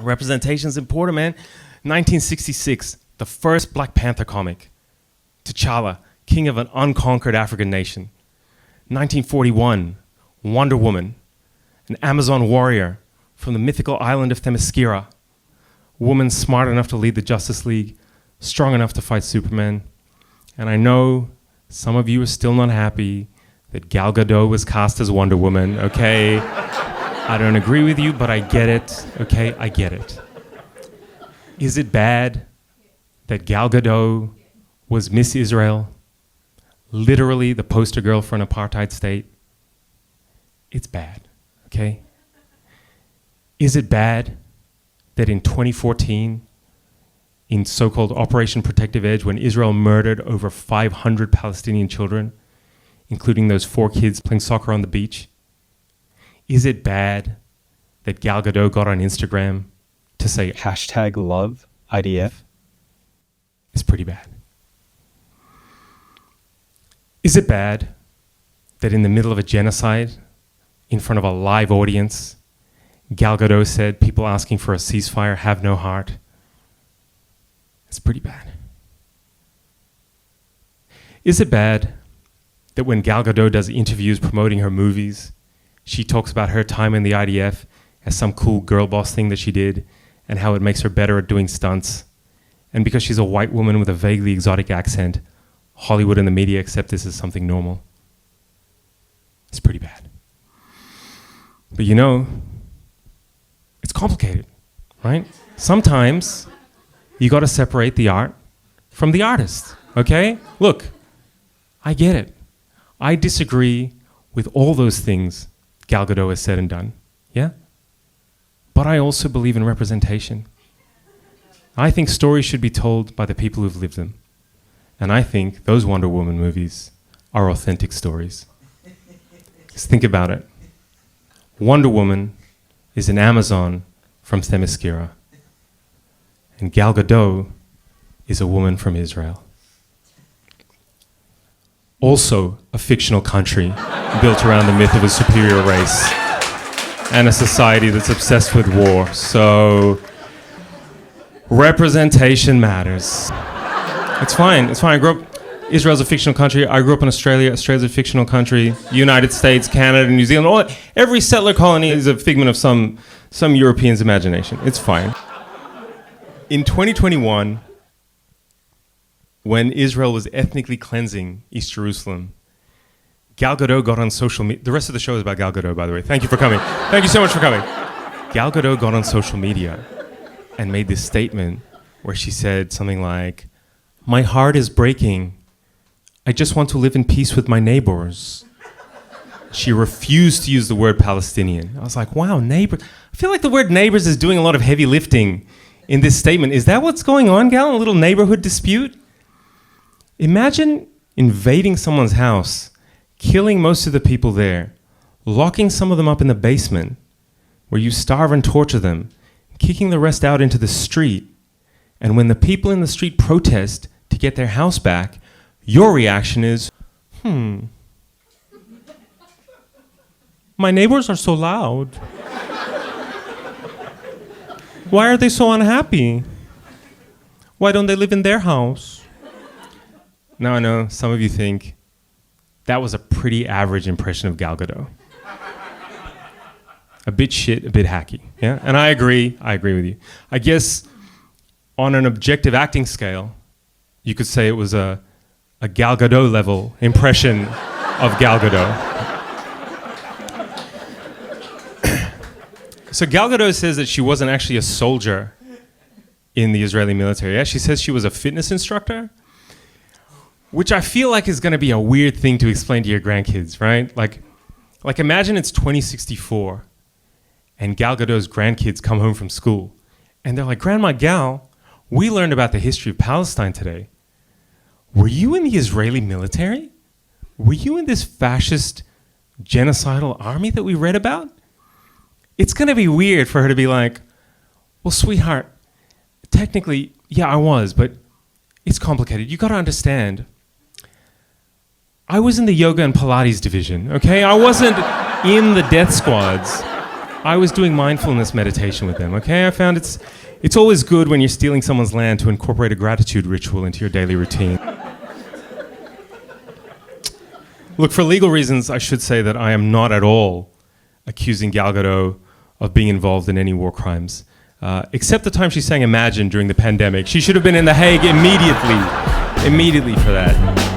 Representation's important, man. 1966, the first Black Panther comic. T'Challa, king of an unconquered African nation. 1941, Wonder Woman, an Amazon warrior from the mythical island of Themyscira. A woman smart enough to lead the Justice League, strong enough to fight Superman. And I know some of you are still not happy that Gal Gadot was cast as Wonder Woman, okay? I don't agree with you, but I get it, okay? I get it. Is it bad that Gal Gadot was Miss Israel, literally the poster girl for an apartheid state? It's bad, okay? Is it bad that in 2014, in so-called Operation Protective Edge, when Israel murdered over 500 Palestinian children, including those 4 kids playing soccer on the beach, is it bad that Gal Gadot got on Instagram to say #LoveIDF? It's pretty bad. Is it bad that in the middle of a genocide, in front of a live audience, Gal Gadot said people asking for a ceasefire have no heart? It's pretty bad. Is it bad that when Gal Gadot does interviews promoting her movies, she talks about her time in the IDF as some cool girl boss thing that she did and how it makes her better at doing stunts? And because she's a white woman with a vaguely exotic accent, Hollywood and the media accept this as something normal. It's pretty bad. But you know, it's complicated, right? Sometimes you got to separate the art from the artist, okay? Look, I get it. I disagree with all those things Gal Gadot has said and done, yeah? But I also believe in representation. I think stories should be told by the people who've lived them. And I think those Wonder Woman movies are authentic stories. Just think about it. Wonder Woman is an Amazon from Themyscira. And Gal Gadot is a woman from Israel. Also a fictional country built around the myth of a superior race and a society that's obsessed with war. So representation matters. It's fine. I grew up, Israel's a fictional country. I grew up in Australia. Australia's a fictional country. United States, Canada, New Zealand. Every settler colony is a figment of some European's imagination. It's fine. In 2021, when Israel was ethnically cleansing East Jerusalem, Gal Gadot got on social media. The rest of the show is about Gal Gadot, by the way. Thank you for coming. Thank you so much for coming. Gal Gadot got on social media and made this statement where she said something like, "My heart is breaking. I just want to live in peace with my neighbors." She refused to use the word Palestinian. I was like, wow, neighbor. I feel like the word neighbors is doing a lot of heavy lifting in this statement. Is that what's going on, Gal? A little neighborhood dispute? Imagine invading someone's house, killing most of the people there, locking some of them up in the basement where you starve and torture them, kicking the rest out into the street. And when the people in the street protest to get their house back, your reaction is, my neighbors are so loud. Why are they so unhappy? Why don't they live in their house? Now I know some of you think that was a pretty average impression of Gal Gadot. A bit shit, a bit hacky, yeah? And I agree with you. I guess on an objective acting scale, you could say it was a Gal Gadot level impression of Gal Gadot. So Gal Gadot says that she wasn't actually a soldier in the Israeli military. Yeah? She says she was a fitness instructor, which I feel like is going to be a weird thing to explain to your grandkids, right? Like imagine it's 2064 and Gal Gadot's grandkids come home from school and they're like, "Grandma Gal, we learned about the history of Palestine today. Were you in the Israeli military? Were you in this fascist genocidal army that we read about?" It's going to be weird for her to be like, "Well, sweetheart, technically, yeah, I was, but it's complicated. You got to understand. I was in the yoga and Pilates division, okay? I wasn't in the death squads. I was doing mindfulness meditation with them, okay? I found it's always good when you're stealing someone's land to incorporate a gratitude ritual into your daily routine. Look, for legal reasons, I should say that I am not at all accusing Gal Gadot of being involved in any war crimes. Except the time she sang Imagine during the pandemic. She should have been in The Hague immediately for that.